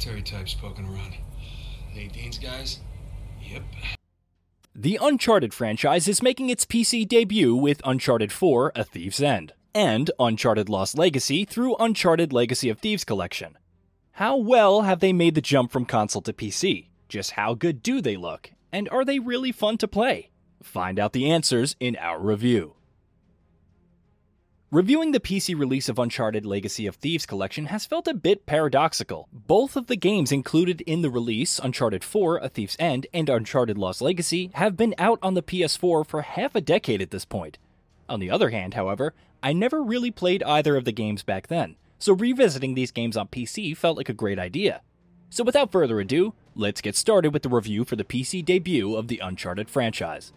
military types poking around. Nadine's guys? Yep. The Uncharted franchise is making its PC debut with Uncharted 4: A Thief's End, and Uncharted Lost Legacy through Uncharted Legacy of Thieves Collection. How well have they made the jump from console to PC? Just how good do they look? And are they really fun to play? Find out the answers in our review. Reviewing the PC release of Uncharted Legacy of Thieves Collection has felt a bit paradoxical. Both of the games included in the release, Uncharted 4: A Thief's End and Uncharted Lost Legacy, have been out on the PS4 for half a decade at this point. On the other hand, however, I never really played either of the games back then, so revisiting these games on PC felt like a great idea. So without further ado, let's get started with the review for the PC debut of the Uncharted franchise.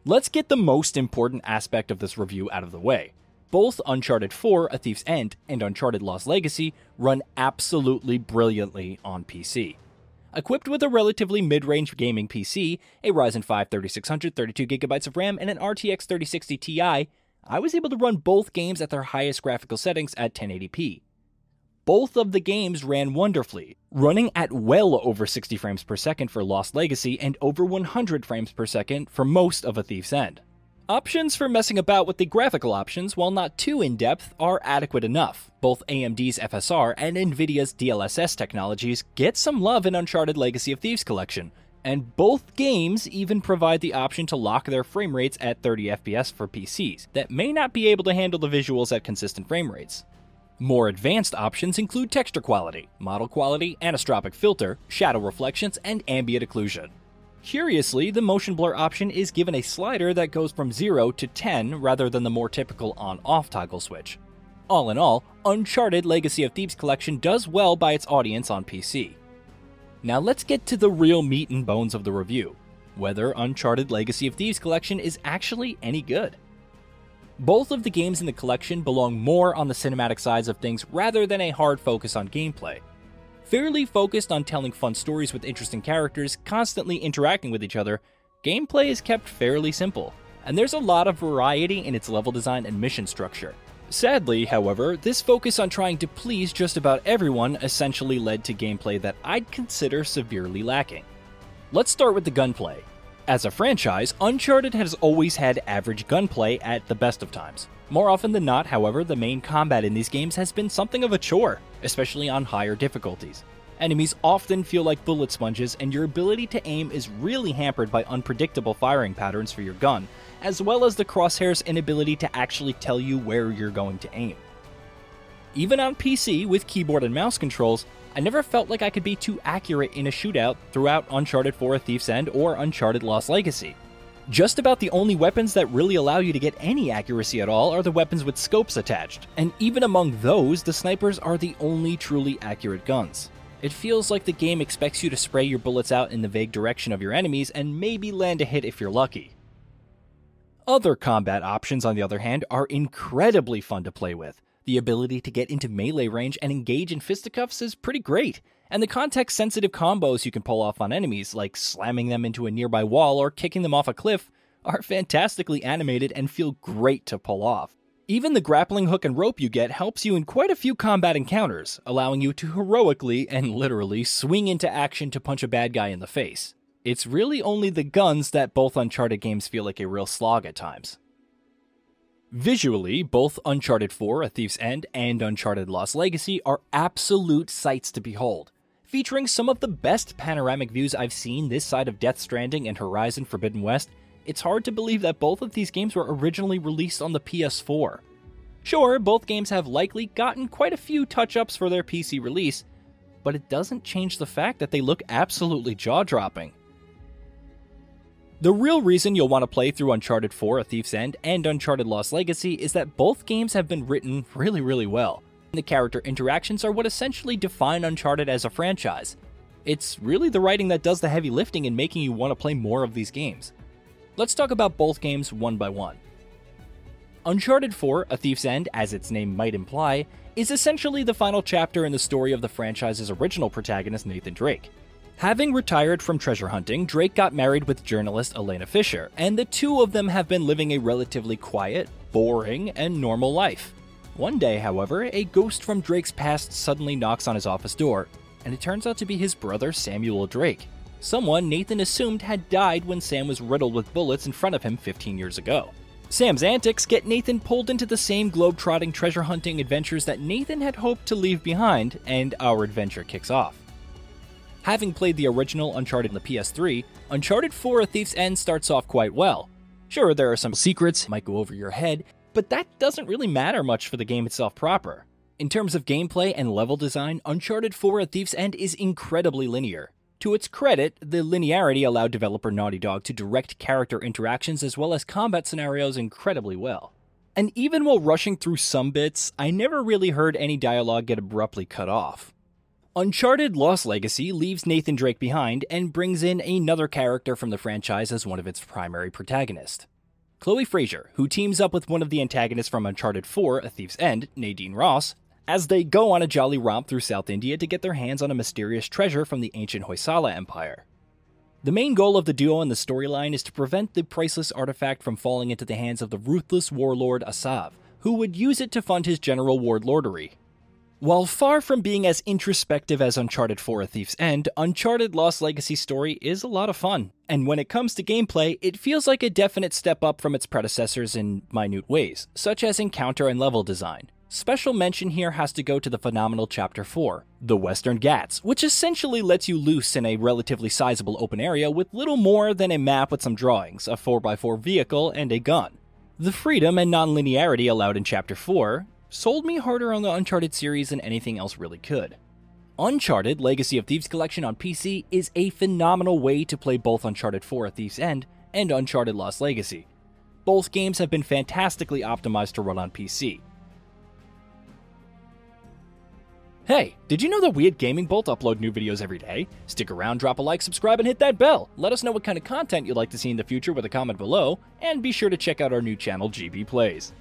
Let's get the most important aspect of this review out of the way. Both Uncharted 4: A Thief's End and Uncharted Lost Legacy run absolutely brilliantly on PC. Equipped with a relatively mid-range gaming PC, a Ryzen 5 3600, 32GB of RAM, and an RTX 3060 Ti, I was able to run both games at their highest graphical settings at 1080p. Both of the games ran wonderfully, running at well over 60 frames per second for Lost Legacy and over 100 frames per second for most of A Thief's End. Options for messing about with the graphical options, while not too in-depth, are adequate enough. Both AMD's FSR and Nvidia's DLSS technologies get some love in Uncharted Legacy of Thieves Collection, and both games even provide the option to lock their frame rates at 30 FPS for PCs that may not be able to handle the visuals at consistent frame rates. More advanced options include texture quality, model quality, anisotropic filter, shadow reflections, and ambient occlusion. Curiously, the motion blur option is given a slider that goes from 0 to 10 rather than the more typical on-off toggle switch. All in all, Uncharted Legacy of Thieves Collection does well by its audience on PC. Now let's get to the real meat and bones of the review, whether Uncharted Legacy of Thieves Collection is actually any good. Both of the games in the collection belong more on the cinematic sides of things rather than a hard focus on gameplay. Fairly focused on telling fun stories with interesting characters constantly interacting with each other, gameplay is kept fairly simple, and there's a lot of variety in its level design and mission structure. Sadly, however, this focus on trying to please just about everyone essentially led to gameplay that I'd consider severely lacking. Let's start with the gunplay. As a franchise, Uncharted has always had average gunplay at the best of times. More often than not, however, the main combat in these games has been something of a chore, especially on higher difficulties. Enemies often feel like bullet sponges, and your ability to aim is really hampered by unpredictable firing patterns for your gun, as well as the crosshair's inability to actually tell you where you're going to aim. Even on PC with keyboard and mouse controls, I never felt like I could be too accurate in a shootout throughout Uncharted 4: A Thief's End or Uncharted Lost Legacy. Just about the only weapons that really allow you to get any accuracy at all are the weapons with scopes attached, and even among those, the snipers are the only truly accurate guns. It feels like the game expects you to spray your bullets out in the vague direction of your enemies and maybe land a hit if you're lucky. Other combat options, on the other hand, are incredibly fun to play with. The ability to get into melee range and engage in fisticuffs is pretty great, and the context-sensitive combos you can pull off on enemies, like slamming them into a nearby wall or kicking them off a cliff, are fantastically animated and feel great to pull off. Even the grappling hook and rope you get helps you in quite a few combat encounters, allowing you to heroically and literally swing into action to punch a bad guy in the face. It's really only the guns that both Uncharted games feel like a real slog at times. Visually, both Uncharted 4: A Thief's End and Uncharted Lost Legacy are absolute sights to behold. Featuring some of the best panoramic views I've seen this side of Death Stranding and Horizon Forbidden West, it's hard to believe that both of these games were originally released on the PS4. Sure, both games have likely gotten quite a few touch-ups for their PC release, but it doesn't change the fact that they look absolutely jaw-dropping. The real reason you'll want to play through Uncharted 4: A Thief's End and Uncharted Lost Legacy is that both games have been written really well. The character interactions are what essentially define Uncharted as a franchise. It's really the writing that does the heavy lifting in making you want to play more of these games. Let's talk about both games one by one. Uncharted 4: A Thief's End, as its name might imply, is essentially the final chapter in the story of the franchise's original protagonist, Nathan Drake. Having retired from treasure hunting, Drake got married with journalist Elena Fisher, and the two of them have been living a relatively quiet, boring, and normal life. One day, however, a ghost from Drake's past suddenly knocks on his office door, and it turns out to be his brother Samuel Drake, someone Nathan assumed had died when Sam was riddled with bullets in front of him 15 years ago. Sam's antics get Nathan pulled into the same globe-trotting treasure hunting adventures that Nathan had hoped to leave behind, and our adventure kicks off. Having played the original Uncharted on the PS3, Uncharted 4: A Thief's End starts off quite well. Sure, there are some secrets that might go over your head, but that doesn't really matter much for the game itself proper. In terms of gameplay and level design, Uncharted 4: A Thief's End is incredibly linear. To its credit, the linearity allowed developer Naughty Dog to direct character interactions as well as combat scenarios incredibly well. And even while rushing through some bits, I never really heard any dialogue get abruptly cut off. Uncharted Lost Legacy leaves Nathan Drake behind and brings in another character from the franchise as one of its primary protagonists. Chloe Frazer, who teams up with one of the antagonists from Uncharted 4: A Thief's End, Nadine Ross, as they go on a jolly romp through South India to get their hands on a mysterious treasure from the ancient Hoysala Empire. The main goal of the duo in the storyline is to prevent the priceless artifact from falling into the hands of the ruthless warlord Asav, who would use it to fund his general warlordery. While far from being as introspective as Uncharted 4: A Thief's End, Uncharted Lost Legacy story is a lot of fun, and when it comes to gameplay, it feels like a definite step up from its predecessors in minute ways, such as encounter and level design. Special mention here has to go to the phenomenal Chapter 4, the Western Ghats, which essentially lets you loose in a relatively sizable open area with little more than a map with some drawings, a 4x4 vehicle, and a gun. The freedom and non-linearity allowed in Chapter 4 sold me harder on the Uncharted series than anything else really could. Uncharted Legacy of Thieves Collection on PC is a phenomenal way to play both Uncharted 4: A Thief's End and Uncharted Lost Legacy. Both games have been fantastically optimized to run on PC. Hey, did you know that we at Gaming Bolt upload new videos every day? Stick around, drop a like, subscribe, and hit that bell. Let us know what kind of content you'd like to see in the future with a comment below, and be sure to check out our new channel, GB Plays.